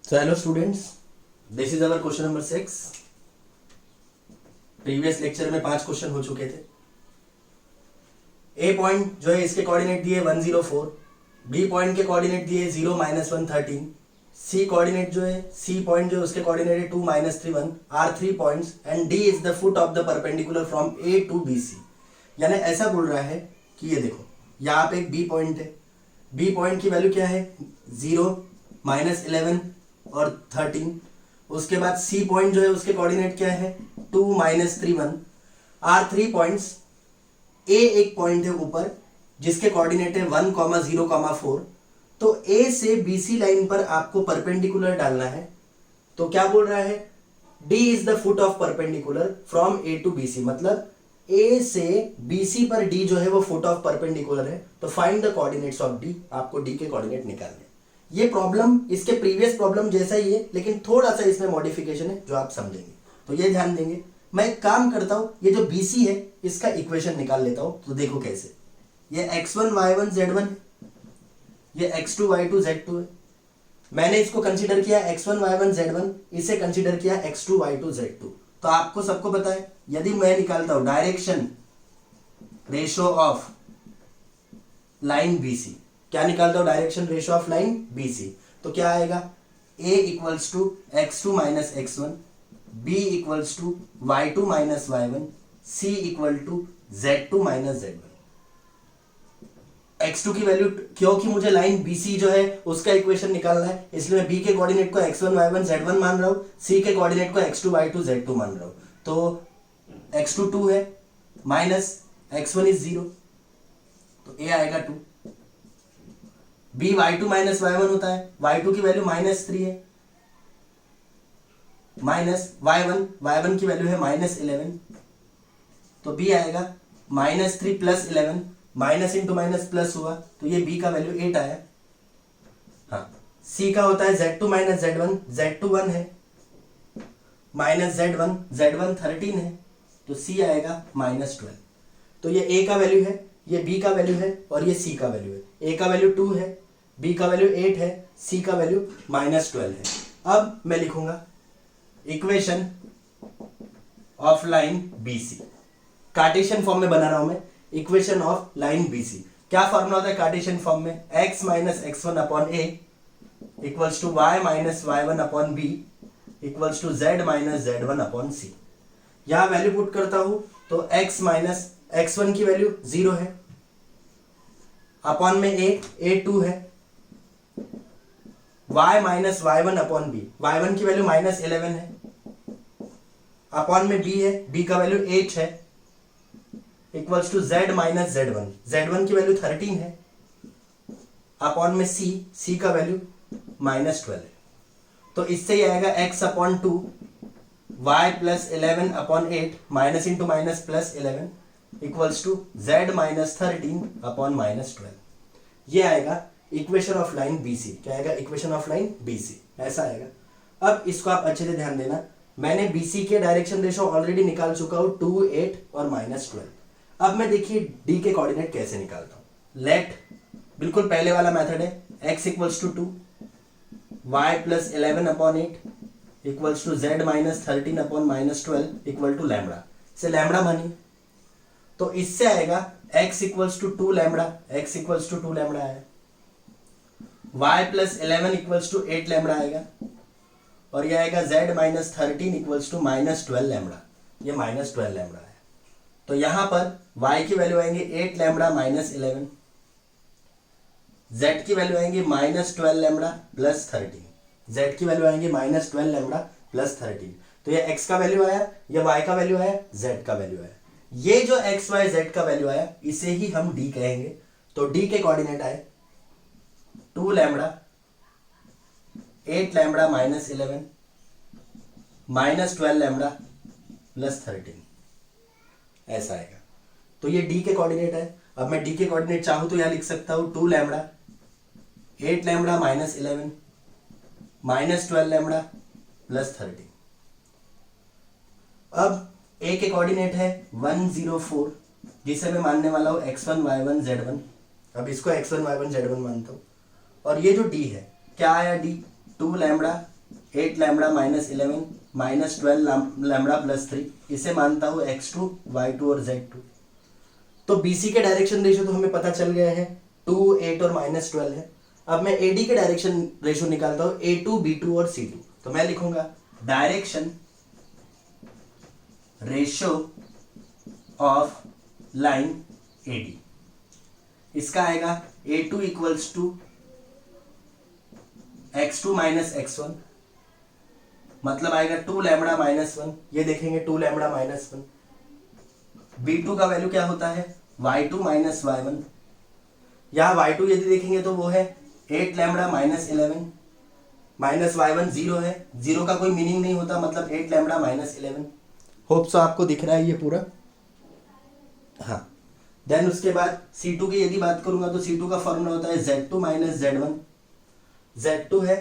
So hello students, this is our question number 6. Previous lecture में 5 question हो चुके थे. ए पॉइंट जो है इसके कोऑर्डिनेट दिए 104, बी पॉइंट के कोऑर्डिनेट दिए 0 - 113, सी कोऑर्डिनेट जो है सी पॉइंट जो है उसके कोऑर्डिनेट है 2 - 3 1 are 3 points and D is the foot of the perpendicular from A to B C. यानी ऐसा बोल रहा है कि ये देखो यहाँ पे एक बी पॉइंट है, बी पॉइंट की वैल्यू क्या है 0 - 11 और 13. उसके बाद सी पॉइंट जो है उसके कोऑर्डिनेट क्या है 2 - 3 1 आर 3 पॉइंट्स. ए एक पॉइंट है ऊपर जिसके कोऑर्डिनेट है 1 0 4. तो ए से बी सी लाइन पर आपको परपेंडिकुलर डालना है. तो क्या बोल रहा है D is the foot of perpendicular from A to B C, मतलब ए से बी सी पर डी जो है वो फुट ऑफ परपेंडिकुलर है. तो find the coordinates of D, आपको डी के कोऑर्डिनेट निकालने. ये प्रॉब्लम इसके प्रीवियस प्रॉब्लम जैसा ही है लेकिन थोड़ा सा इसमें मॉडिफिकेशन है जो आप समझेंगे. तो ये ध्यान देंगे. मैं एक काम करता हूं, ये जो BC है इसका इक्वेशन निकाल लेता हूं. तो देखो कैसे, ये x1 y1 z1 है, ये x2 y2 z2 है. मैंने इसको कंसीडर किया x1 y1 z1, इसे कंसीडर किया x2 y2 z2. तो आपको सबको पता है यदि मैं निकालता हूं direction ratio of line BC, क्या निकालता हूं direction ratio of line BC, तो क्या आएगा A equals to x2 - x1, B equals to y2 - y1, C equal to z2 - z1. x2 की वैल्यू, क्योंकि मुझे लाइन BC जो है उसका इक्वेशन निकालना है इसलिए मैं B के कोऑर्डिनेट को x1 y1 z1 मान रहा हूं, C के कोऑर्डिनेट को x2 y2 z2 मान रहा हूं. तो x2 2 है माइनस x1 इज 0, तो A आएगा 2. B y2 - y1 होता है, y2 की वैल्यू -3 है, माइनस y1 की वैल्यू है -11, तो B आएगा -3 + 11, माइनस इंटू माइनस प्लस हुआ तो ये B का वैल्यू 8 आया. हाँ, C का होता है z2 - z1, z2 1 है, माइनस z1 13 है, तो C आएगा -12. तो ये A का वैल्यू है, ये B का वैल्यू है और ये C का वैल्यू है. A का वैल्यू 2 है, B का वैल्यू 8 है, C का वैल्यू -12 है. अब मैं लिखूंगा equation of line BC. Cartesian form में बना रहा हूं मैं. इक्वेशन ऑफ लाइन BC क्या फॉर्मूला होता है कार्टेशियन फॉर्म में, x - x1 upon a equals to y - y1 upon b equals to z - z1 upon c. यहां वैल्यू पुट करता हूं तो x - x1 की वैल्यू 0 है, अपॉन में a 2 है, y - y1 upon b, y1 की वैल्यू -11 है, अपॉन में b है, b का वैल्यू 8 है, equals to z - z1, z1 की वैल्यू 13 है, अपॉन में c का वैल्यू -12 है. तो इससे ही आएगा x upon 2 y + 11 upon 8 minus into minus plus 11 equals to z - 13 upon -12. ये आएगा इक्वेशन ऑफ लाइन BC. क्या आएगा इक्वेशन ऑफ लाइन BC, ऐसा आएगा. अब इसको आप अच्छे से ध्यान देना. मैंने BC के डायरेक्शन रेशो ऑलरेडी निकाल चुका हूं 2 8 और -12. अब मैं देखिए D के कोऑर्डिनेट कैसे निकालता हूं. लेट, बिल्कुल पहले वाला मेथड है, x equals to 2 y + 11 upon 8 equals to z - 13 upon -12 equal to lambda. से लैम्बडा मानिए तो इससे आएगा x equals to 2 lambda, x equals to 2 lambda आया, y + 11 इक्वल्स टू 8 लैम्बडा आएगा और ये आएगा z - 13 इक्वल्स टू -12 लैम्बडा. ये -12 लैम्बडा है. तो यहां पर y की वैल्यू आएंगे 8 लैम्बडा -11, z की वैल्यू आएंगे -12 लैम्बडा प्लस 13, z की वैल्यू आएंगे -12 लैम्बडा प्लस 13. तो ये x का वैल्यू आया, ये y का वैल्यू आया, z का वैल्यू आया. ये जो x y z का वैल्यू आया इसे ही हम d कहेंगे. तो d के कोऑर्डिनेट आए 2 लैम्बडा 8 लैम्बडा -11 -12 लैम्बडा प्लस 13, ऐसा आएगा. तो ये d के कोऑर्डिनेट है. अब मैं d के कोऑर्डिनेट चाहूं तो यहां लिख सकता हूं 2 लैम्बडा 8 लैम्बडा -11 -12 लैम्बडा प्लस 13. अब a के कोऑर्डिनेट है 104 जिसे मैं मानने वाला हूं x1 y1 z1. अब इसको x1 y1 z1 मानता हूं. और ये जो d है क्या आया d 2 lambda 8 lambda minus 11 minus 12 lambda plus 3, इसे मानता हूँ x2, y2 और z2। तो BC के डायरेक्शन रेशियो तो हमें पता चल गया है 2, 8 और माइनस 12 है। अब मैं AD के डायरेक्शन रेशियो निकालता हूँ A2, B2 और C2। तो मैं लिखूंगा direction ratio of line AD, इसका आएगा A2 equals to x2 minus x1, मतलब आएगा 2 लैम्बडा माइनस 1, ये देखेंगे 2 लैम्बडा माइनस 1। B2 का वैल्यू क्या होता है y2 माइनस y1, यहाँ y2 यदि देखेंगे तो वो है 8 लैम्बडा माइनस 11 माइनस y1 0 है, 0 का कोई मीनिंग नहीं होता, मतलब 8 लैम्बडा माइनस 11। होप सो आपको दिख रहा है ये पूरा। हाँ, देन उसके बाद C2 की यदि बात करूंगा तो C2 का फॉर्मूला होता है Z2 माइनस Z1। Z2 है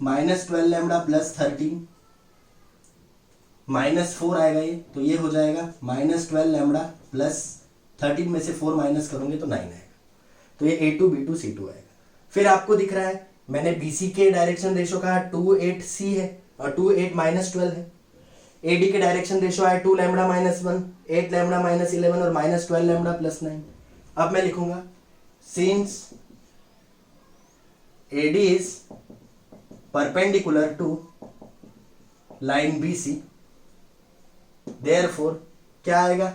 माइनस 12 लैम्बडा प्लस 13, माइनस 4 आएगा ये, तो ये हो जाएगा माइनस 12 लैम्बडा प्लस 13 में से 4 माइनस करोगे तो 9 आएगा। तो ये A2, B2, C2 आएगा। फिर आपको दिख रहा है मैंने BC के डायरेक्शन रेशियो कहा 2, 8 C है और 2, 8 माइनस 12 है। AD के डायरेक्शन रेशियो आया 2 लैम्बडा माइनस 1, 8 लैम्बडा माइनस 11 और माइनस 12 लैम्बडा प्लस 9। अब मैं लिखूंगा since AD is perpendicular to line BC, therefore क्या आएगा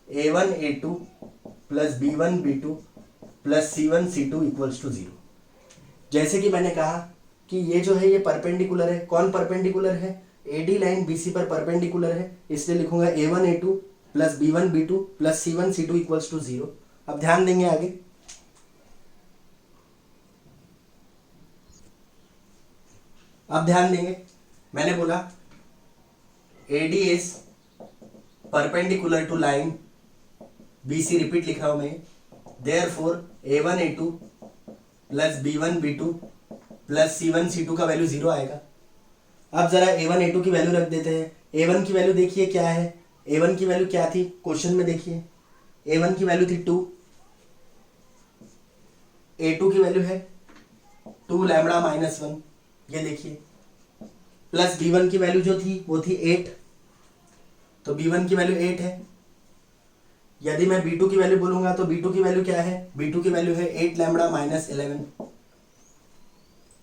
A1 A2 plus B1 B2 plus C1 C2 equals to 0। जैसे कि मैंने कहा कि ये जो है ये परपेंडिकुलर है। कौन परपेंडिकुलर है? AD लाइन BC पर परपेंडिकुलर है, इसलिए लिखूंगा A1 A2 plus B1 B2 plus C1 C2 equals to 0। अब ध्यान देंगे आगे, अब ध्यान देंगे, मैंने बोला AD is perpendicular to line BC, repeat लिख रहा हूं मैं, therefore A1 A2 plus B1 B2 plus C1 C2 का वैल्यू 0 आएगा। अब जरा A1 A2 की वैल्यू रख देते हैं। A1 की वैल्यू देखिए क्या है, A1 की वैल्यू क्या थी क्वेश्चन में, देखिए A1 की वैल्यू थी 2, A2 की वैल्यू है 2 लैम्बडा माइनस 1, ये देखिए, प्लस B1 की वैल्यू जो थी वो थी 8, तो B1 की वैल्यू 8 है। यदि मैं B2 की वैल्यू बोलूंगा तो B2 की वैल्यू क्या है, B2 की वैल्यू है 8 लैम्बडा माइनस 11,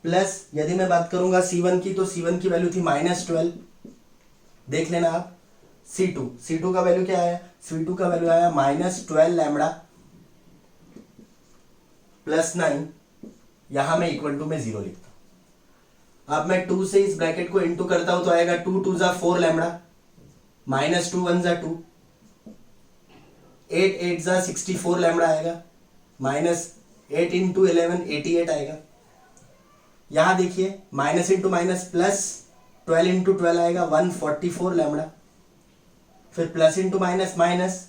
प्लस यदि मैं बात करूंगा C1 की तो C1 की वैल्यू थी माइनस 12, देख लेना आप। C2 का वैल्यू क्या आया, C2 का वैल्यू आया माइनस 12 लैम्बडा प्लस 9, यहां मैं इक्वल टू में 0 लिखता हूं। अब मैं 2 से इस ब्रैकेट को इंटू करता हूं तो आएगा 2 2 जा 4 लैम्बडा माइनस 2 1 जा 2, 8 8 जा 64 लैम्बडा आएगा, माइनस 8 इंटू 11 88 आएगा। यहां देखिए minus into minus plus 12 into 12 आएगा 144 लैम्बडा, फिर प्लस इंटू माइनस माइनस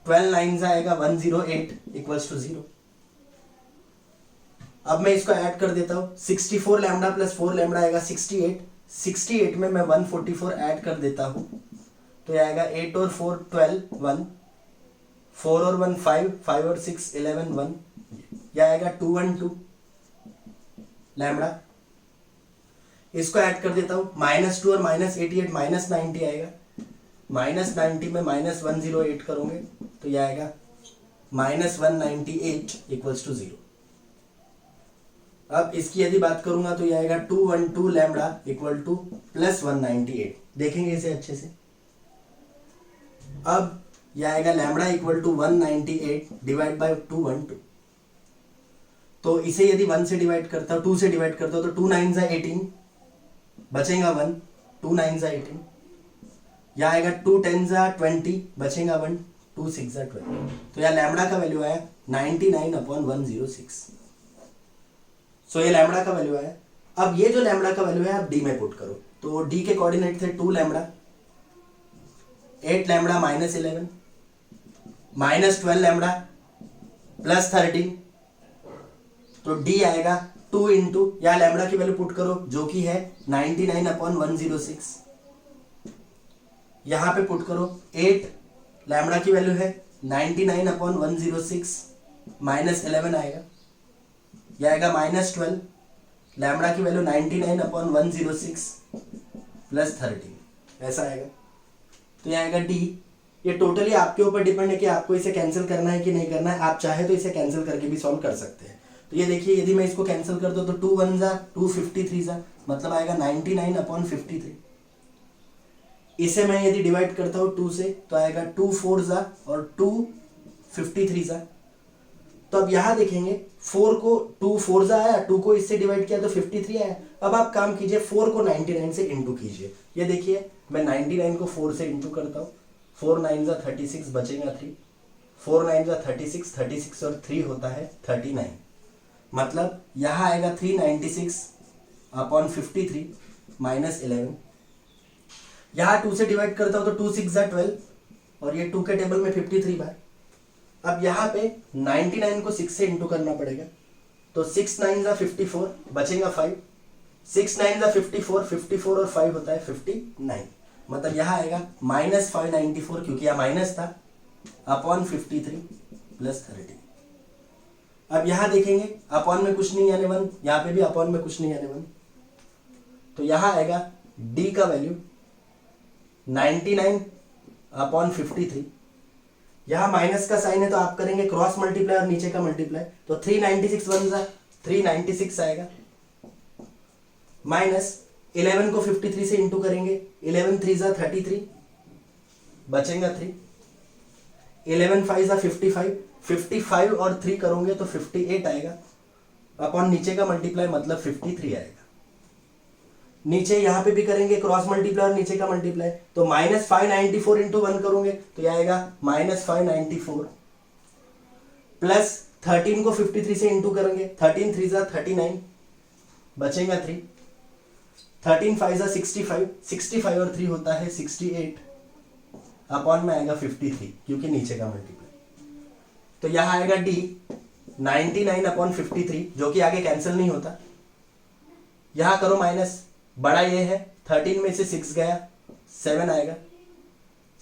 12 9 आएगा 108 इक्वल्स टू 0। अब मैं इसको ऐड कर देता हूं, 64 लैम्बडा प्लस 4 लैम्बडा आएगा 68, 68 में मैं 144 ऐड कर देता हूं तो ये आएगा 8 और 4 12 1, 4 और 1 5, 5 और 6 11 1, यह आएगा 212 लैम्बडा। इसको ऐड कर देता हूं, माइनस 2 और माइनस 88 माइनस 90 आएगा, माइनस 90 में माइनस 108 करोगे तो यह आएगा माइनस 198 इक्वल्स टू 0। अब इसकी यदि बात करूंगा तो यह आएगा 212 लैम्बडा इक्वल टू प्लस 198, देखेंगे इसे अच्छे से। अब यह आएगा lambda equal to 198 divide by 212, तो इसे यदि 1 से डिवाइड करता हूं, 2 से डिवाइड करता हूं तो 2 9 जा 18, बचेगा 1, 2 9 जा 18, यह आएगा 2 10 जा 20, बचेगा 1, 2 6 जा 12, तो यह लैम्बडा का वैल्यू आया 99/106। सो ये लैम्बडा का वैल्यू आया। अब ये जो लैम्बडा का वैल्यू है आप डी में पुट करो, तो डी के कोऑर्डिनेट थे 2 lambda, 8 lambda minus 11, minus 12 lambda plus 13, तो डी आएगा 2 इंटू या लैम्बडा की वैल्यू पुट करो जो कि है 99/106, यहां पे पुट करो 8 लैम्बडा की वैल्यू है 99/106 माइनस 11 आएगा, यह आएगा माइनस 12, लैम्बडा की वैल्यू 99/106 प्लस 13 ऐसा आएगा। तो ये आएगा डी। ये टोटली आपके ऊपर डिपेंड है कि आपको इसे कैंसिल करना है कि नहीं करना है। आप चाहे तो इसे कैंसिल करके भी सॉल्व कर सकते हैं। तो ये देखिए, यदि मैं इसको कैंसिल कर दूं तो 2 1 जा 253 जा, मतलब आएगा 99/53। इसे मैं यदि डिवाइड करता हूँ 2 से तो आएगा 2 4 जा और 2 53 जा। तो अब यहां देखेंगे 4 को 2 4 जा आया, 2 को इससे डिवाइड किया तो 53 आया। अब आप काम कीजिए, 4 को 99 से इंटू कीजिए। ये देखिए, मैं 99 को 4 से इंटू करता हूँ। 4 9 जा 36, बचेगा 3। 4 9 जा 36, 36 और 3 होता है 39। मतलब यहां आएगा 396/53 माइनस 11। यहां 2 से डिवाइड करता हूं तो 2 6 जा 12 और ये 2 के टेबल में 53 बार। अब यहाँ पे 99 को 6 से इंटू करना पड़ेगा। तो 6 9 जा 54, बचेगा 5। 6 9 जा 54, 54 और 5 होता है 59। मतलब यहाँ आएगा -594, क्योंकि यह माइनस था, अपॉन 53 प्लस 13। अब यहां देखेंगे अपॉन में कुछ नहीं यानी 1, यहां पे भी अपॉन में कुछ नहीं यानी 1। तो यहां आएगा डी का वैल्यू 99/53। यहां माइनस का साइन है तो आप करेंगे क्रॉस मल्टीप्लाई और नीचे का मल्टीप्लाई। तो 396 1 जा 396 आएगा, माइनस 11 को 53 से इंटू करेंगे। 11 3 जा 33, बचेगा 3। 11 5 जा 55, 55 और 3 करोगे तो 58 आएगा, अपॉन नीचे का मल्टीप्लाई मतलब 53 आएगा। नीचे यहां पे भी करेंगे क्रॉस मल्टीप्लाई और नीचे का मल्टीप्लाई। तो -594 इंटू 1 करोगे तो यह आएगा -594 प्लस 13 को 53 से इंटू करेंगे। 13 3 जा 39, बचेगा 3। 13 5 जा 65, 65 और 3 होता है 68, अपॉन में आएगा 53 क्योंकि नीचे का मल्टीप्लाई। तो यहां आएगा डी 99/53, जो कि आगे कैंसिल नहीं होता। यहां करो माइनस, बड़ा ये है, 13 में से 6 गया 7 आएगा।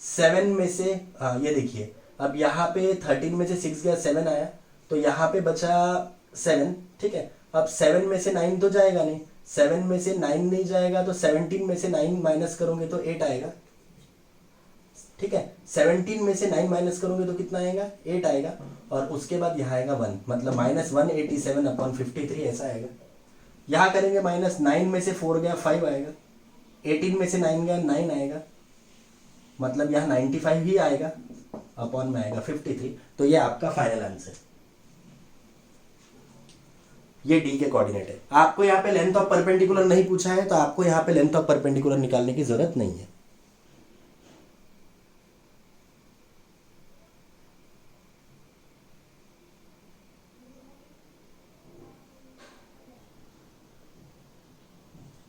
7 में से ये देखिए, अब यहाँ पे 13 में से 6 गया 7 आया, तो यहाँ पे बचा 7। ठीक है, अब 7 में से 9 तो जाएगा नहीं, 7 में से 9 नहीं जाएगा तो 17 में से 9 माइनस करोगे तो 8 आएगा। ठीक है, 17 में से 9 माइनस करोगे तो कितना आएगा, 8 आएगा। और उसके बाद यहाँ आएगा 1, मतलब -187/53 ऐसा आएगा। यहां करेंगे माइनस, 9 में से 4 गया 5 आएगा, 18 में से 9 गया 9 आएगा, मतलब यहां 95 ही आएगा, अपॉन में आएगा 53। तो ये आपका फाइनल आंसर, ये डी के कोऑर्डिनेट है। आपको यहाँ पे लेंथ ऑफ परपेंडिकुलर नहीं पूछा है तो आपको यहाँ पे लेंथ ऑफ परपेंडिकुलर निकालने की जरूरत नहीं है।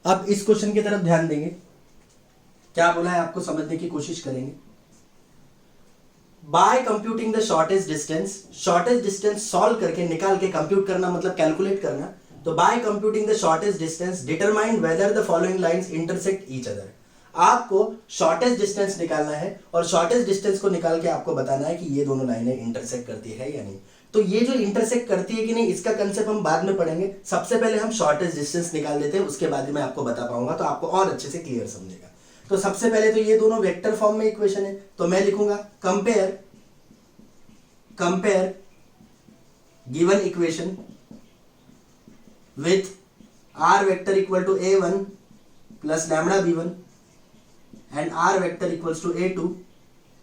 अब इस क्वेश्चन की तरफ ध्यान देंगे, क्या बोला है आपको समझने की कोशिश करेंगे। By computing the shortest distance solve करके निकाल के कंप्यूट करना मतलब कैलकुलेट करना। तो by computing the shortest distance determine whether the following lines intersect each other. आपको शॉर्टेस्ट डिस्टेंस निकालना है और शॉर्टेस्ट डिस्टेंस को निकाल के आपको बताना है कि ये दोनों लाइनें इंटरसेक्ट करती है या नहीं। तो ये जो इंटरसेक्ट करती है कि नहीं, इसका कंसेप्ट हम बाद में पढ़ेंगे। सबसे पहले हम शॉर्टेस्ट डिस्टेंस निकाल देते हैं, उसके बाद मैं आपको बता पाऊंगा, तो आपको और अच्छे से क्लियर समझेगा। तो सबसे पहले तो ये दोनों वेक्टर फॉर्म में इक्वेशन है, तो मैं लिखूंगा compare given equation with r vector equal to a1 plus lambda b1 and r vector equals to a2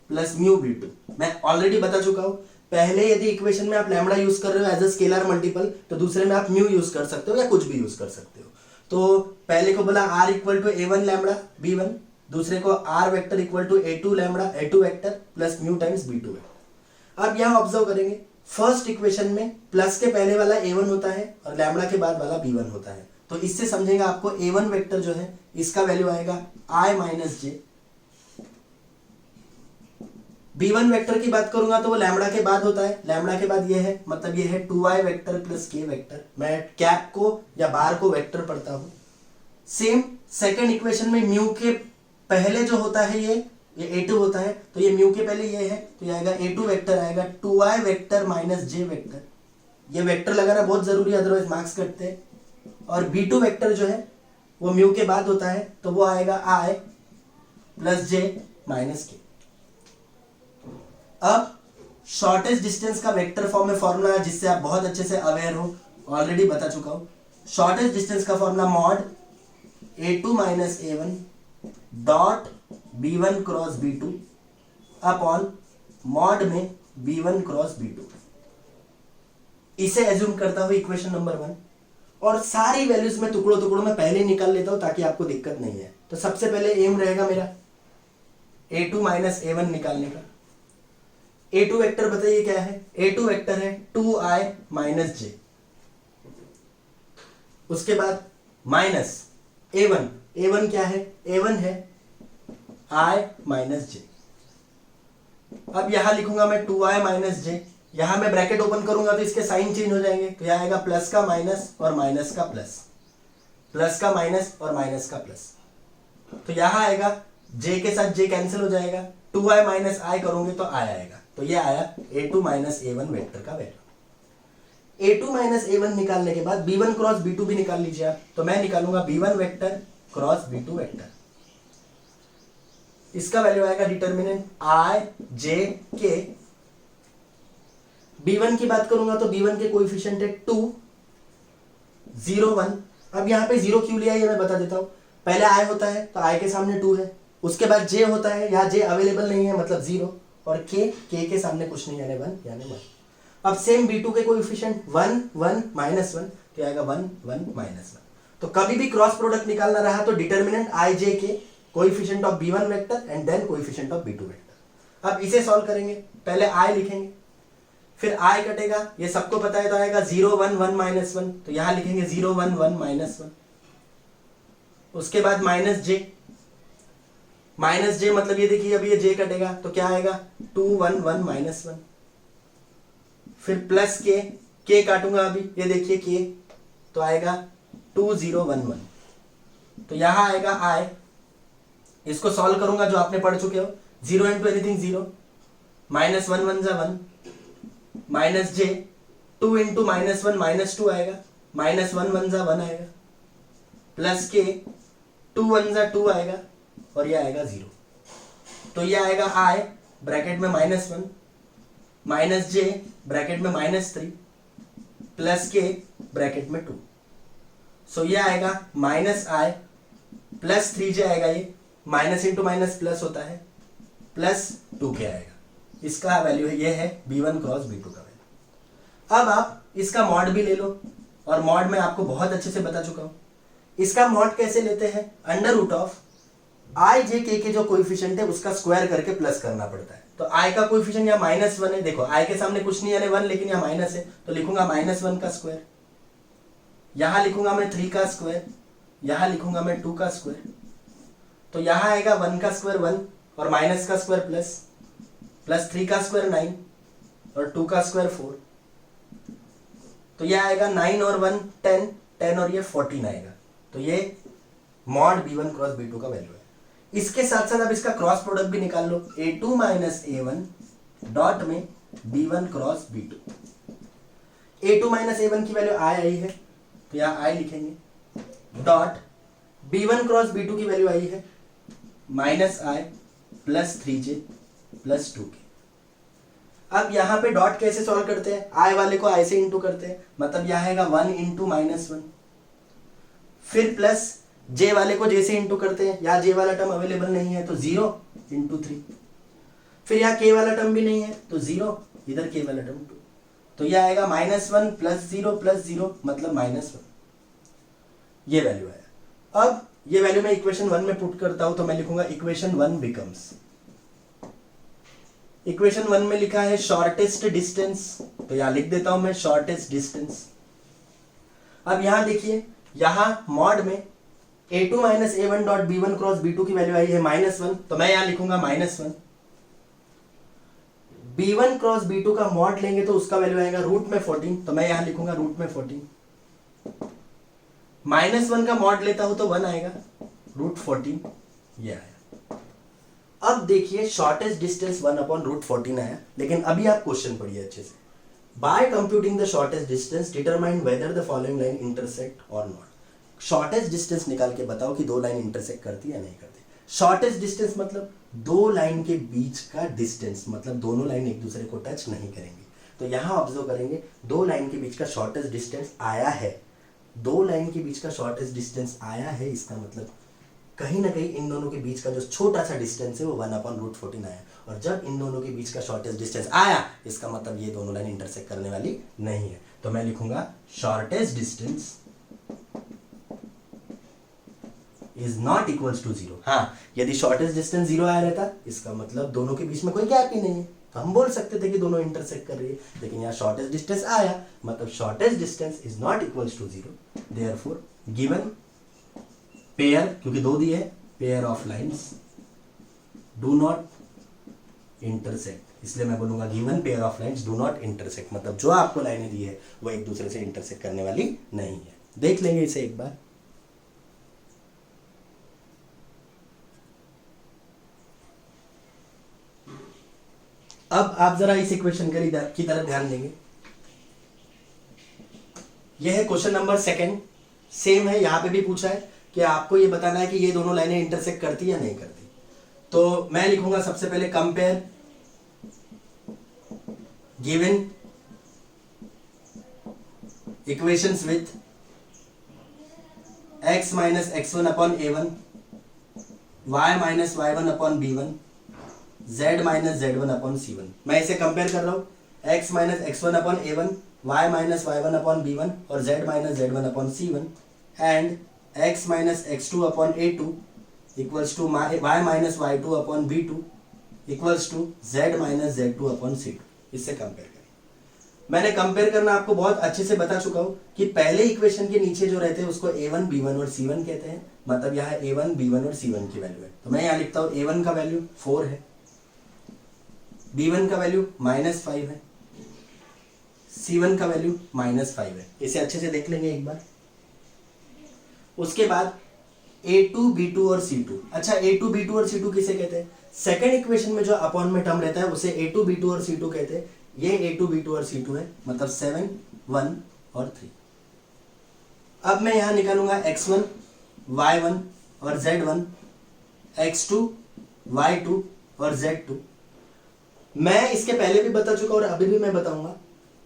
plus mu b2। मैं ऑलरेडी बता चुका हूं, पहले यदि इक्वेशन में आप लैम्बडा यूज कर रहे हो एज अ स्केलर मल्टीपल, तो दूसरे में आप म्यू यूज कर सकते हो या कुछ भी यूज कर सकते हो। तो पहले को बोला r equal to a1 lambda b1, दूसरे को r vector equal to a2 lambda a2 vector plus mu times b2 vector. अब यहां ऑब्जर्व करेंगे, फर्स्ट इक्वेशन में प्लस के पहले वाला a1 होता है और लैम्बडा के बाद वाला b1 होता है। तो इससे समझेगा आपको a1 वेक्टर जो है इसका वैल्यू आएगा i minus J. b1 vector की बात करूंगा तो वो लैम्बडा के बाद होता है, लैम्बडा के बाद ये है, मतलब ये है 2i vector plus k vector. मैं कैप को या बार को वेक्टर पढ़ता हूं। सेम सेकंड इक्वेशन में म्यू के पहले जो होता है ये a2 होता है, तो ये म्यू के पहले ये है, तो ये आएगा a2 वेक्टर आएगा 2i vector minus j vector. ये वेक्टर लगाना बहुत जरूरी है, अदरवाइज मार्क्स कटते हैं। और B2 वेक्टर जो है वो म्यू के बाद होता है, तो वो आएगा I plus J minus K। अब शॉर्टेस्ट डिस्टेंस का वेक्टर फॉर्म में फॉर्मूला है जिससे आप बहुत अच्छे से अवेयर हो, ऑलरेडी बता चुका हूं। शॉर्टेस्ट डिस्टेंस का formula mod A2 minus A1 dot B1 cross B2 upon mod में B1 क्रॉस B2। इसे एज्यूम करता हूं इक्वेशन नंबर 1 और सारी वैल्यूज में टुकड़ों टुकड़ों में पहले निकाल लेता हूं ताकि आपको दिक्कत नहीं है। तो सबसे पहले एम रहेगा मेरा A2 माइनस A1 निकालने का। A2 वेक्टर बताइए क्या है? A2 वेक्टर है 2I माइनस J। उसके बाद माइनस A1, A1 क्या है? A1 है I माइनस J। अब यहां लिखूंगा मैं 2I माइनस J, यहां मैं ब्रैकेट ओपन करूंगा तो इसके साइन चेंज हो जाएंगे, तो यहां आएगा प्लस का माइनस और माइनस का प्लस, प्लस का माइनस और माइनस का प्लस। तो यहां आएगा J के साथ J कैंसिल हो जाएगा, 2I माइनस I करोगे तो I आएगा, तो ये आया A2 माइनस A1 वेक्टर का वैल्यू। A2 माइनस A1 निकालने के बाद B1 क्रॉस B2 भी निकाल लीजिए आप, तो मैं निकालूंगा B1 vector cross B2 vector. इसका वैल्यू आएगा determinant I J K। B1 की बात करूंगा तो B1 के कोएफिशिएंट है 2 0 1। अब यहां पे 0 क्यों लिया ये मैं बता देता हूं। पहले I होता है तो I के सामने 2 है, उसके बाद J होता है, यहाँ J अवेलेबल नहीं है मतलब 0, और K के सामने कुछ नहीं यानी 1 यानी 1। अब सेम B2 के कोएफिशिएंट 1 1 माइनस 1, तो आएगा 1 1 माइनस 1। तो कभी भी क्रॉस प्रोडक्ट निकालना रहा तो determinant I J K, coefficient of B1 vector and then coefficient of B2 vector. अब इसे सॉल्व करेंगे, पहले I लिखेंगे, फिर I कटेगा, ये सबको पता है तो आएगा 0 1 1 माइनस 1, तो यहां लिखेंगे 0 1 1 माइनस 1। उसके बाद माइनस J, माइनस J मतलब ये देखिए अब ये J कटेगा तो क्या आएगा 2 1 1 माइनस 1। फिर प्लस K काटूंगा अभी, ये देखिए K, तो आएगा 2 0 1 1। तो यहां आएगा I, इसको सॉल्व करूंगा जो आपने पढ़ चुके हो, 0 इंटू एनीथिंग 0, माइनस 1 1 जा 1, minus J 2 into minus 1 minus 2 आएगा, माइनस 1 1 जा 1 आएगा, प्लस K 2 1 जा 2 आएगा और ये आएगा 0। तो ये आएगा I ब्रैकेट में माइनस 1 माइनस J ब्रैकेट में माइनस 3 प्लस K ब्रैकेट में 2। सो ये आएगा माइनस I प्लस 3J आएगा, ये माइनस इंटू माइनस प्लस होता है, प्लस 2K आएगा। इसका वैल्यू है, ये है B1 क्रॉस B2 का वैल्यू। अब आप इसका मॉड भी ले लो, और मॉड में आपको बहुत अच्छे से बता चुका हूं। इसका मॉड कैसे लेते हैं? Under root of I J K के जो कोएफिशिएंट है उसका स्क्वायर करके प्लस करना पड़ता है। तो I का कोएफिशिएंट यहाँ माइनस 1 है, देखो I के सामने कुछ नहीं यानी 1, लेकिन यहाँ माइनस है तो लिखूंगा माइनस 1 का स्क्वायर, यहां लिखूंगा मैं 3 का स्क्वायर, यहां लिखूंगा मैं 2 का स्क्वायर। तो यहां आएगा 1 का स्क्वायर 1 और माइनस का स्क्वायर प्लस, प्लस 3 का स्क्वायर 9 और 2 का स्क्वायर 4। तो यह आएगा 9 और 1 10 10 और ये 14 आएगा। तो ये मॉड B1 क्रॉस B2 का वैल्यू है। इसके साथ साथ आप इसका क्रॉस प्रोडक्ट भी निकाल लो, A2 माइनस A1 डॉट में B1 cross B2। A2 minus A1 की वैल्यू I आई है तो यहाँ I लिखेंगे, डॉट B1 क्रॉस B2 की वैल्यू आई है minus I plus 3J plus 2K। अब यहां पे डॉट कैसे सॉल्व करते हैं? I वाले को I से इंटू करते हैं, मतलब यह आएगा 1 इंटू माइनस 1, फिर प्लस J वाले को J से इंटू करते हैं, यहाँ J वाला टर्म अवेलेबल नहीं है तो 0 इंटू 3, फिर यहाँ K वाला टर्म भी नहीं है तो 0, इधर K वाला टर्म 2, तो यह आएगा माइनस 1 प्लस 0 मतलब माइनस 1। ये वैल्यू आया। अब ये वैल्यू मैं इक्वेशन 1 में पुट करता हूं तो मैं लिखूंगा इक्वेशन 1 बिकम्स, इक्वेशन 1 में लिखा है शॉर्टेस्ट डिस्टेंस, तो यहां लिख देता हूं मैं शॉर्टेस्ट डिस्टेंस। अब यहां देखिए, यहां मॉड में A2 minus A1 dot B1 cross B2 की वैल्यू आई है माइनस 1, तो मैं यहां लिखूंगा माइनस 1। B1 क्रॉस B2 का मॉड लेंगे तो उसका वैल्यू आएगा रूट में 14, तो मैं यहां लिखूंगा रूट में 14। माइनस 1 का मॉड लेता हूं तो 1 आएगा, रूट 14 ये आया। अब देखिए शॉर्टेस्ट डिस्टेंस 1 अपॉन रूट 14 आया, लेकिन अभी आप क्वेश्चन पढ़िए अच्छे से। By computing the shortest distance determine whether the following line intersect और नॉट। शॉर्टेस्ट डिस्टेंस निकाल के बताओ कि दो लाइन इंटरसेक्ट करती है या नहीं करती। शॉर्टेस्ट डिस्टेंस मतलब दो लाइन के बीच का डिस्टेंस, मतलब दोनों लाइन एक दूसरे को टच नहीं करेंगी। तो यहां ऑब्जर्व करेंगे दो लाइन के बीच का शॉर्टेस्ट डिस्टेंस आया है, दो लाइन के बीच का शॉर्टेस्ट डिस्टेंस आया है, इसका मतलब कहीं ना कहीं इन दोनों के बीच का जो छोटा सा डिस्टेंस है वो 1/√14 आया। और जब इन दोनों के बीच का शॉर्टेस्ट डिस्टेंस आया, इसका मतलब ये दोनों लाइन इंटरसेक्ट करने वाली नहीं है। तो मैं लिखूंगा shortest distance is not equals to 0। हाँ, यदि शॉर्टेस्ट डिस्टेंस 0 आया रहता, इसका मतलब दोनों के बीच में कोई गैप ही नहीं है, तो हम बोल सकते थे कि दोनों इंटरसेक्ट कर रही है। लेकिन यहाँ शॉर्टेस्ट डिस्टेंस आया, मतलब shortest distance is not equals to 0। Therefore given pair, क्योंकि दो दिए है, pair of lines do not intersect, इसलिए मैं बोलूंगा given pair of lines do not intersect, मतलब जो आपको लाइनें दी है वो एक दूसरे से इंटरसेक्ट करने वाली नहीं है। देख लेंगे इसे एक बार। अब आप जरा इस इक्वेशन की तरफ ध्यान देंगे। यह है क्वेश्चन नंबर 2, सेम है, यहां पे भी पूछा है कि आपको ये बताना है कि ये दोनों लाइनें इंटरसेक्ट करती या नहीं करती। तो मैं लिखूंगा सबसे पहले compare given equations with x minus x1 upon a1, y minus y1 upon b1, z minus z1 upon c1। मैं इसे कंपेयर कर रहा हूं x minus x1 upon a1, y minus y1 upon b1 और z minus z1 upon c1 and x minus x2 upon a2 equals to y minus y2 upon b2 equals to z minus z2 upon c2। इससे compare करें। मैंने compare करना आपको बहुत अच्छे से बता चुका हूं कि पहले इक्वेशन के नीचे जो रहते हैं उसको a1 b1 और c1 कहते हैं, मतलब यहाँ a1 b1 और c1 की वैल्यू है। तो मैं यहाँ लिखता हूं a1 का वैल्यू 4 है, b1 का वैल्यू -5 है, c1 का वैल्यू -5 है। इसे अच्छे से देख लेंगे एक बार। उसके बाद a2 b2 और c2। अच्छा, a2 b2 और c2 किसे कहते हैं? सेकंड इक्वेशन में जो अपॉन में टर्म रहता है उसे a2 b2 और c2 कहते हैं। ये a2 b2 और c2 है, मतलब 7 1 और 3। अब मैं यहां निकालूंगा x1 y1 और z1, x2 y2 और z2। मैं इसके पहले भी बता चुका और अभी भी मैं बताऊंगा।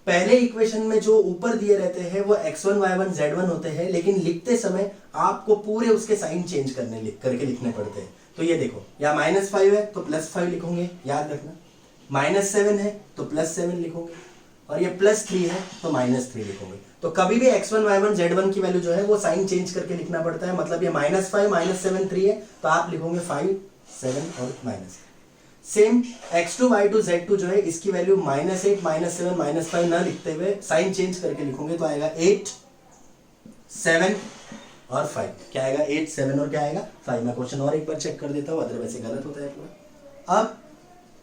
पहले इक्वेशन में जो ऊपर दिए रहते हैं वो x1 y1 z1 होते हैं, लेकिन लिखते समय आपको पूरे उसके साइन चेंज करके लिखने पड़ते हैं। तो ये देखो, यहाँ -5 है तो +5 लिखोगे, याद रखना। -7 है तो +7 लिखोगे, और ये +3 है तो -3 लिखोगे। तो कभी भी x1 y1 z1 की वैल्यू जो है वो साइन चेंज करके लिखना पड़ता है। मतलब ये -5 -7 3 है तो आप लिखोगे 5 7 और -3। सेम x2 y2 z2 जो है इसकी वैल्यू -8 -7 -5 ना लिखते हुए साइन चेंज करके लिखोगे तो आएगा 8 7 और 5। क्या आएगा? 8 7 और क्या आएगा? 5। मैं क्वेश्चन और एक बार चेक कर देता हूं, अदरवाइज से गलत होता है थोड़ा। अब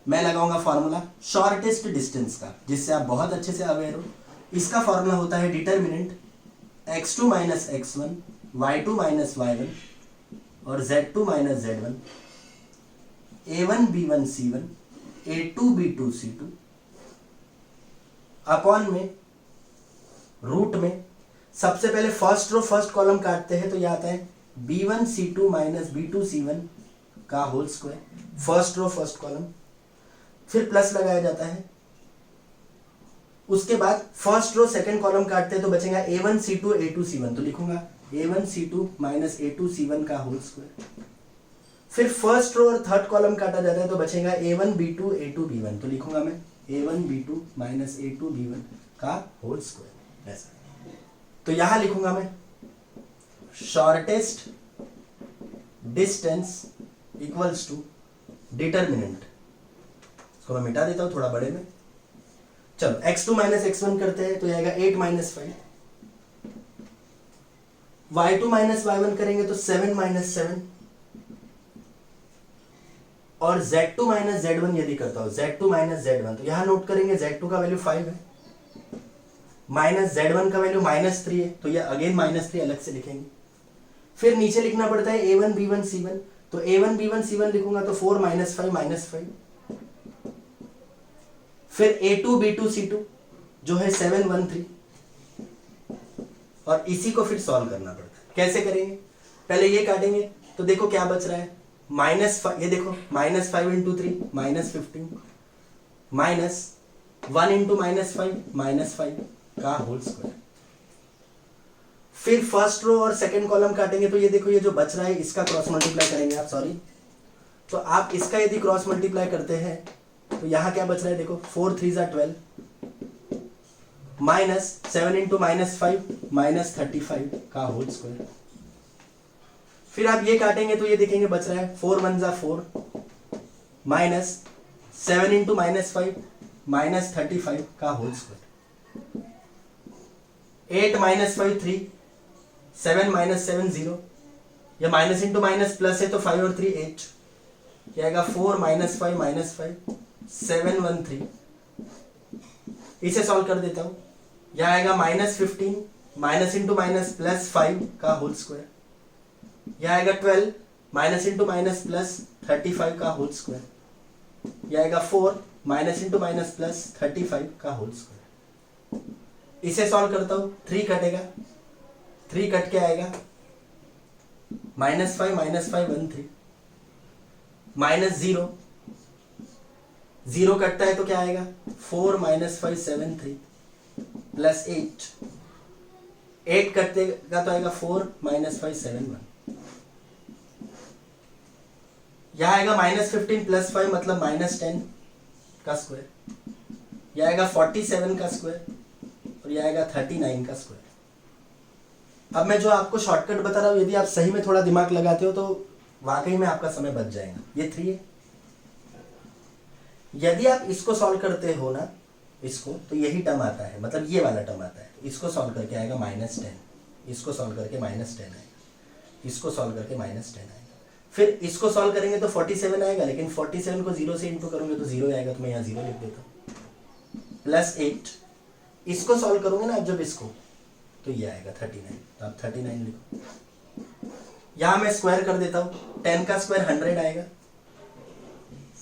मैं लगाऊंगा फॉर्मूला शॉर्टेस्ट डिस्टेंस का, जिससे आप बहुत अच्छे से अवेयर हो। इसका फॉर्मूला होता है determinant x2 minus x1 y2 minus y1 और z2 minus z1 a1 b1 c1 a2 b2 c2 upon में रूट में सबसे पहले फर्स्ट रो फर्स्ट कॉलम काटते हैं तो यह आता है b1 c2 minus b2 c1 का whole square. First row first column, फिर प्लस लगाया जाता है। उसके बाद फर्स्ट रो सेकंड कॉलम काटते हैं तो बचेगा a1 c2 a2 c1, तो लिखूंगा a1 c2 minus a2 c1 का होल स्क्वायर। फिर फर्स्ट रो और थर्ड कॉलम काटा जाता है तो बचेगा a1 b2 a2 b1, तो लिखूंगा मैं a1 b2 minus a2 b1 का होल स्क्वायर। ऐसा तो यहां लिखूंगा मैं shortest distance equals to determinant. इसको मैं मिटा देता हूं थोड़ा बड़े में। चलो x2 माइनस x1 करते हैं तो यह आएगा 8 माइनस 5। y2 माइनस y1 करेंगे तो 7 माइनस 7, और z2 माइनस z1 यदि करता हूं z2 माइनस z1 तो यहां नोट करेंगे z2 का वैल्यू 5 है, माइनस z1 का वैल्यू -3 है तो ये अगेन -3 अलग से लिखेंगे। फिर नीचे लिखना पड़ता है a1 b1 c1, तो a1 b1 c1 लिखूंगा तो 4 माइनस 5 -5। फिर a2 b2 c2 जो है 7 1 3, और इसी को फिर सॉल्व करना पड़ता है। कैसे करेंगे, पहले ये काटेंगे तो देखो क्या बच रहा है, -5, ये देखो -5 इंटू 3 -15 माइनस 1 इंटू -5 -5 का होल स्क्वायर। फिर फर्स्ट रो और सेकंड कॉलम काटेंगे तो ये देखो ये जो बच रहा है इसका क्रॉस मल्टीप्लाई करेंगे आप, सॉरी, तो आप इसका यदि क्रॉस मल्टीप्लाई करते हैं तो यहां क्या बच रहा है, देखो 4 3 12 माइनस 7 इंटू -5 -35 का होल स्क्वायर। फिर आप ये काटेंगे तो ये देखेंगे बच रहा है 4 1 4 माइनस 7 इंटू -5 -35 का होल स्क्वायर। 8 -5 3, 7 -7 0, या माइनस इंटू माइनस प्लस है तो 5 और 3 8, क्या आएगा 4 -5 7 1 3। इसे सॉल्व कर देता हूं, यह आएगा -15 माइनस इंटू माइनस प्लस 5 का होल स्क्वायर, यह आएगा 12 माइनस इंटू माइनस प्लस 35 का होल स्क्वायर, यह आएगा 4 माइनस इंटू माइनस प्लस 35 का होल स्क्वायर। इसे सॉल्व करता हूं, 3 कटेगा, 3 कट के आएगा -5 1 3 माइनस 0, 0 कटता है तो क्या आएगा 4 -5 7 3 प्लस 8, 8 कटेगा तो आएगा 4 -5 7 1, यह आएगा -15 प्लस 5 मतलब -10 का स्क्वायर, यह आएगा 47 का स्क्वायर और यह आएगा 39 का स्क्वायर। अब मैं जो आपको शॉर्टकट बता रहा हूं, यदि आप सही में थोड़ा दिमाग लगाते हो तो वाकई में आपका समय बच जाएगा। ये 3 है, यदि आप इसको सॉल्व करते हो ना इसको, तो यही टर्म आता है, मतलब ये वाला टर्म आता है, इसको सॉल्व करके आएगा -10, इसको सॉल्व करके -10 आएगा, इसको सॉल्व करके -10 आएगा, फिर इसको सॉल्व करेंगे तो 47 आएगा, लेकिन 47 को 0 से इंटू करूंगे तो 0 आएगा, तो मैं यहाँ 0 लिख देता हूँ, प्लस 8, इसको सॉल्व करोगे ना आप जब इसको, तो ये आएगा 39, तो आप 39 लिखो। यहां मैं स्क्वायर कर देता हूं, 10 का स्क्वायर 100 आएगा,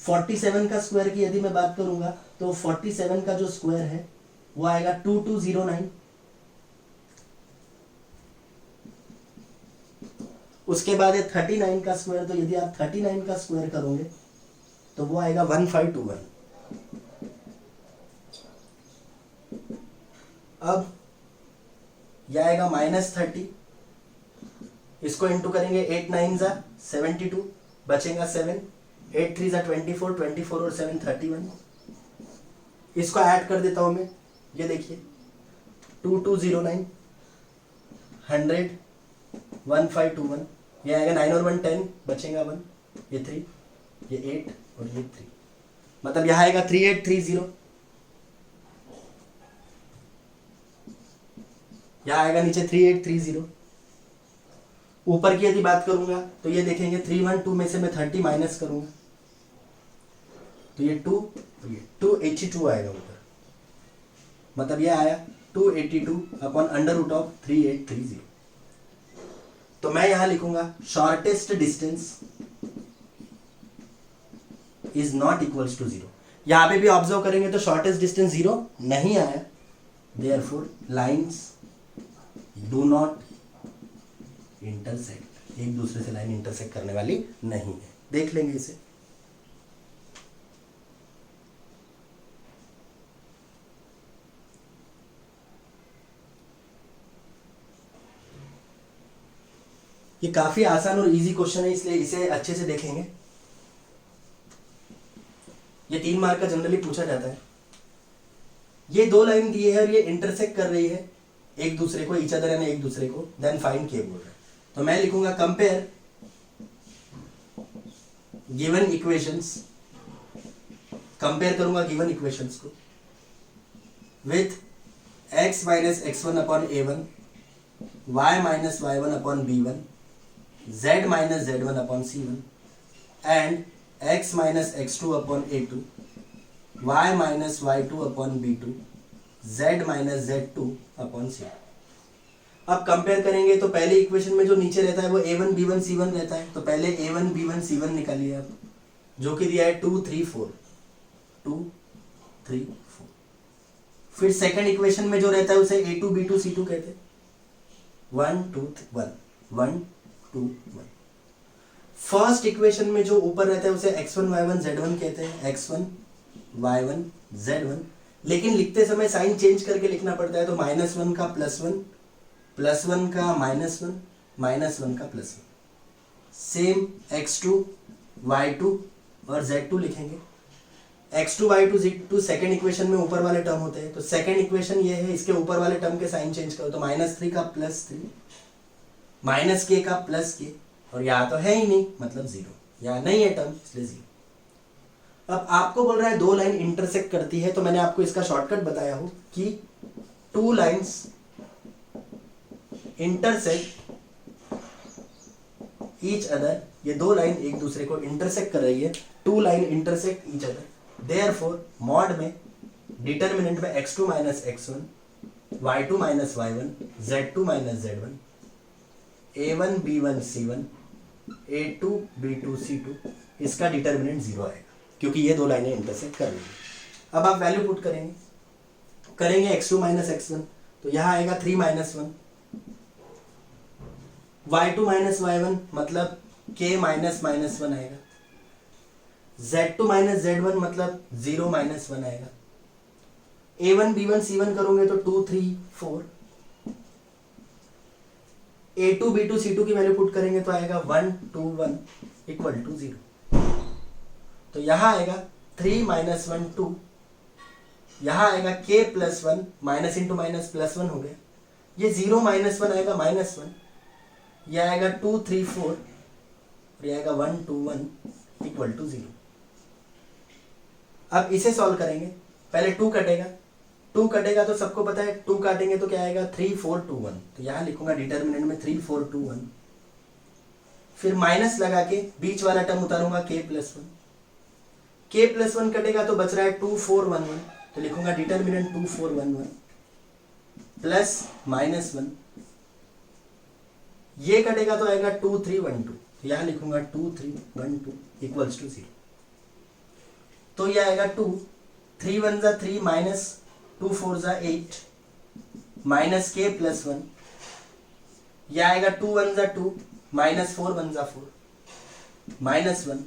47 का स्क्वायर की यदि मैं बात करूंगा तो 47 का जो स्क्वायर है वो आएगा 2209, उसके बाद है 39 का स्क्वायर, तो यदि आप 39 का स्क्वायर करोगे तो वो आएगा 1521। अब यह आएगा -30, इसको इंटू करेंगे, 8 9 जा 72, बचेगा 7, 8 3 जा 24, 24 और 7 31, इसको ऐड कर देता हूं मैं, ये देखिए 2209 100 1521, ये आएगा 9 और 1 10, बचेगा 1, ये 3, ये 8 और ये 3, मतलब यह आएगा 3830, यहां आएगा नीचे 3830। ऊपर की यदि बात करूंगा तो ये देखेंगे 312 में से मैं 30 माइनस करूंगा तो ये 2, ये 282 आएगा ऊपर, मतलब ये आया 282 अपॉन √3830। तो मैं यहां लिखूंगा shortest distance is not equals to 0। यहां पे भी ऑब्जर्व करेंगे तो शॉर्टेस्ट डिस्टेंस 0 नहीं आया, therefore lines do not intersect, एक दूसरे से लाइन इंटरसेक्ट करने वाली नहीं है। देख लेंगे इसे, ये काफी आसान और इजी क्वेश्चन है, इसलिए इसे अच्छे से देखेंगे। ये 3 मार्क का जनरली पूछा जाता है। ये 2 लाइन दी है और ये इंटरसेक्ट कर रही है एक दूसरे को, ईच अदर यानी एक दूसरे को, देन फाइंड किए बोल रहे हैं। तो मैं लिखूंगा कंपेयर गिवन इक्वेशंस, कंपेयर करूंगा गिवन इक्वेशंस को with x minus x1 upon a1, y minus y1 upon b1, z minus z1 upon c1 and x minus x2 upon a2, y minus y2 upon b2, z minus z2 upon c। अब compare करेंगे तो पहले equation में जो नीचे रहता है वो a1 b1 c1 रहता है, तो पहले a1 b1 c1 निकालिए आप, जो कि दिया है 2 3 4, 2 3 4। फिर सेकंड इक्वेशन में जो रहता है उसे a2 b2 c2 कहते हैं, 1 2 1। 1 2 1। फर्स्ट इक्वेशन में जो ऊपर रहता है उसे x1 y1 z1 कहते हैं, x1 y1 z1। लेकिन लिखते समय साइन चेंज करके लिखना पड़ता है, तो -1 का +1, +1 का -1, -1 का +1। सेम x2 y2 और z2 लिखेंगे। x2 y2 z2 second equation में ऊपर वाले टर्म होते हैं, तो सेकेंड इक्वेशन ये है, इसके ऊपर वाले टर्म के साइन चेंज करो, तो -3 का +3, -k का +k, और यहाँ तो है ही नहीं मतलब 0, यहाँ नहीं है टर्म इसलिए 0। अब आपको बोल रहा है दो लाइन इंटरसेक्ट करती है, तो मैंने आपको इसका शॉर्टकट बताया हो कि 2 लाइन्स इंटरसेक्ट ईच अदर, ये दो लाइन एक दूसरे को इंटरसेक्ट कर रही है, 2 line intersect each other, therefore mod में डिटर्मिनेंट में x2 minus x1, y2 minus y1, z2 minus z1, a1 b1 c1, a2 b2 c2, इसका डिटर्मिनेंट 0 आएगा क्योंकि ये दो लाइनें इंटरसेक्ट कर रही है। अब आप वैल्यू पुट करेंगे x2 माइनस x1, तो यहां आएगा 3 माइनस 1, y2 माइनस y1 मतलब k माइनस -1 आएगा, z2 माइनस z1 मतलब 0 माइनस 1 आएगा, a1 b1 c1 करोगे तो 2 3 4, a2 b2 c2 की वैल्यू पुट करेंगे तो आएगा 1 2 1 इक्वल टू 0। तो यहां आएगा 3 माइनस 1 2, यहां आएगा k plus 1, minus into minus plus 1 हो गया, ये 0 माइनस 1 आएगा -1, ये आएगा 2 3 4 और ये आएगा 1 2 1 इक्वल टू 0। अब इसे सॉल्व करेंगे, पहले 2 कटेगा तो सबको पता है 2 काटेंगे तो क्या आएगा 3 4 2 1, तो यहां लिखूंगा डिटर्मिनेंट में 3 4 2 1, फिर माइनस लगा के बीच वाला टर्म उतारूंगा k प्लस 1, k प्लस 1 कटेगा तो बच रहा है 2 4 1 1, तो लिखूंगा डिटर्मिनेंट 2 4 1 1 प्लस -1, ये कटेगा तो आएगा 2 3 1 2, यहां लिखूंगा 2 3 1 2 इक्वल्स टू 0। तो ये आएगा 2 3 1 जा 3 माइनस 2 4 जा 8 माइनस k प्लस 1, यह आएगा 2 1 जा 2 माइनस 4 1 जा 4 माइनस 1,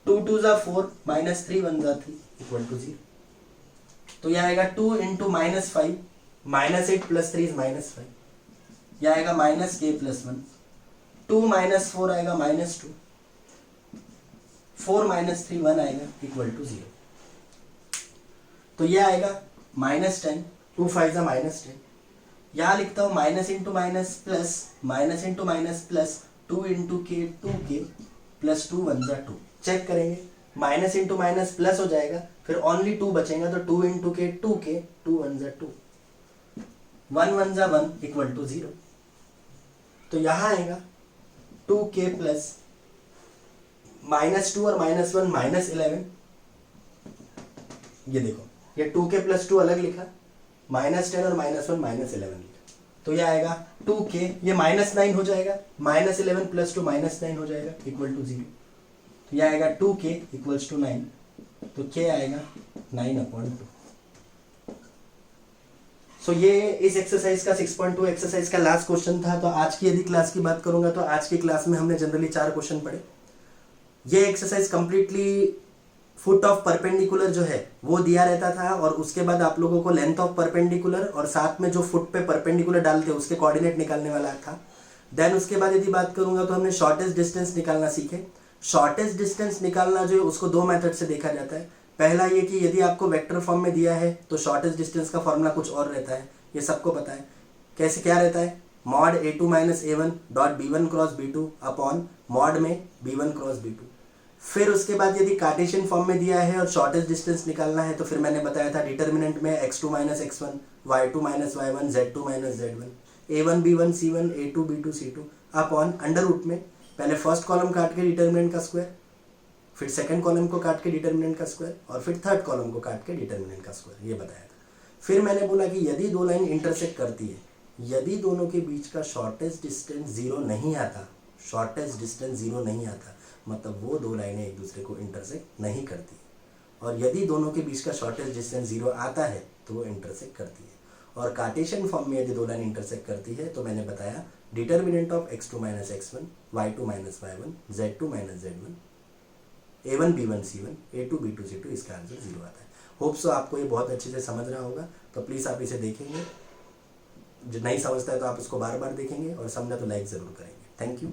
2 2 जा 4 माइनस 3 1 जा 3 इक्वल टू 0। तो यह आएगा 2 इंटू -5 -8 प्लस 3 इज -5, यह आएगा माइनस k प्लस 1, 2 माइनस 4 आएगा -2, 4 माइनस 3 1 आएगा इक्वल टू 0। तो यह आएगा -10, 2 5 जा -10, यहां लिखता हूं minus into minus plus, minus into minus plus, 2 into के 2k प्लस 2 1 जा 2, चेक करेंगे माइनस इंटू माइनस प्लस हो जाएगा, फिर ओनली 2 बचेगा तो 2 इंटू के 2k 2 1 जा 2, 1 1 जा 1 इक्वल टू 0। तो यहां आएगा 2k प्लस -2 और -1 -11, ये देखो ये 2k प्लस 2 अलग लिखा, -10 और -1 -11 लिखा, तो ये आएगा 2k, ये -9 हो जाएगा, -11 प्लस 2 -9 हो जाएगा इक्वल टू 0। तो ये आएगा 2k इक्वल्स टू 9, तो k आएगा 9/2। सो ये इस एक्सरसाइज का 6.2 एक्सरसाइज का लास्ट क्वेश्चन था। तो आज की यदि क्लास की बात करूंगा तो आज की क्लास में हमने जनरली 4 क्वेश्चन पढ़े। ये exercise completely foot of perpendicular जो है वो दिया रहता था, और उसके बाद आप लोगों को लेंथ ऑफ परपेंडिकुलर और साथ में जो फुट पे परपेंडिकुलर डालते हैं उसके कोऑर्डिनेट निकालने वाला था। देन उसके बाद यदि बात करूंगा तो हमने शॉर्टेस्ट डिस्टेंस निकालना सीखे। शॉर्टेस्ट डिस्टेंस निकालना जो है उसको 2 मेथड से देखा जाता है। पहला ये कि यदि आपको वेक्टर फॉर्म में दिया है तो शॉर्टेस्ट डिस्टेंस का फॉर्मूला कुछ और रहता है, ये सबको पता है। कैसे क्या रहता है, mod a2 minus a1 dot b1 cross b2 upon mod में b1 क्रॉस b2। फिर उसके बाद यदि कार्टेशियन फॉर्म में दिया है और शॉर्टेस्ट डिस्टेंस निकालना है तो फिर मैंने बताया था डिटर्मिनेंट में x2 minus x1, y2 minus y1, z2 minus z1, a1 b1 c1, a2 b2 c2 upon under root में पहले फर्स्ट कॉलम काट के डिटर्मिनेंट का स्क्वायर, फिर सेकंड कॉलम को काट के डिटर्मिनेंट का स्क्वायर, और फिर थर्ड कॉलम को काट के डिटर्मिनेंट का स्क्वायर, ये बताया था। फिर मैंने बोला कि यदि दो लाइन इंटरसेक्ट करती है, यदि दोनों के बीच का शॉर्टेस्ट डिस्टेंस 0 नहीं आता, शॉर्टेस्ट डिस्टेंस 0 नहीं आता मतलब वो दो लाइनें एक दूसरे को इंटरसेक्ट नहीं करती, और यदि दोनों के बीच का शॉर्टेस्ट डिस्टेंस 0 आता है तो वो इंटरसेक्ट करती है। और कार्टेशियन फॉर्म में यदि दो लाइन इंटरसेक्ट करती है तो मैंने बताया determinant of x2 minus x1, y2 minus y1, z2 minus z1, a1 b1 c1, a2 b2 c2, इसका आंसर 0 आता है। होप सो आपको ये बहुत अच्छे से समझ रहा होगा, तो प्लीज़ आप इसे देखेंगे, जो नहीं समझता है तो आप उसको बार बार देखेंगे, और समझा तो लाइक ज़रूर करेंगे। Thank you.